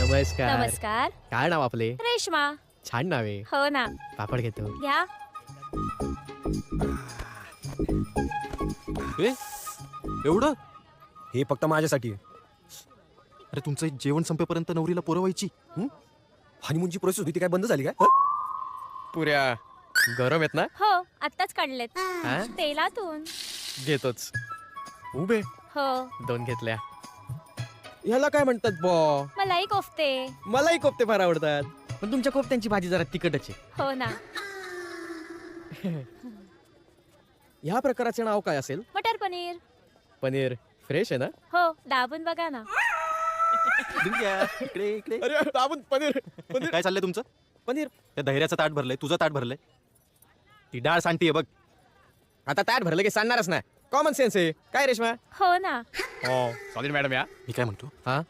नमस्कार. नमस्कार. काय नाव आपले? रेश्मा. छान नाव आहे. हो ना. पापड घेतो. घ्या. एवढं? हे फक्त माझ्यासाठी आहे. अरे तुमचं जेवण संपेपर्यंत नवरीला पुरवायची. हनीमूनची प्रोसेस होती ती काय बंद झाली काय? पुऱ्या गरम आहेत ना? हो आत्ताच काढलेत हा? तेलातून. घेतोच. उभे हो 2 घेतल्या. ह्याला काय म्हणतात बॉ? मलाही कोफ्ते. मलाही कोफ्ते फार आवडतात. पण तुमच्या कोफ्त्यांची भाजी जरा तिखटच आहे. हो ना. ह्या प्रकाराचे नाव काय असेल? मटर पनीर. पनीर फ्रेश आहे ना? हो दाबून बघा ना. इकडे इकडे. अरे दाबून पनीर. काय चाललंय तुमचं? पनीर. त्या दहिऱ्याचं ताट भरलंय, तुझं ताट भरलंय. ती डाळ सांडतीये बघ. आता ताट भरलं की सांगणारच ना. कॉमन सेन्स आहे. काय रेश्मा? हो ना. हो सॉलिड मॅडम या. मी काय म्हणतो, हा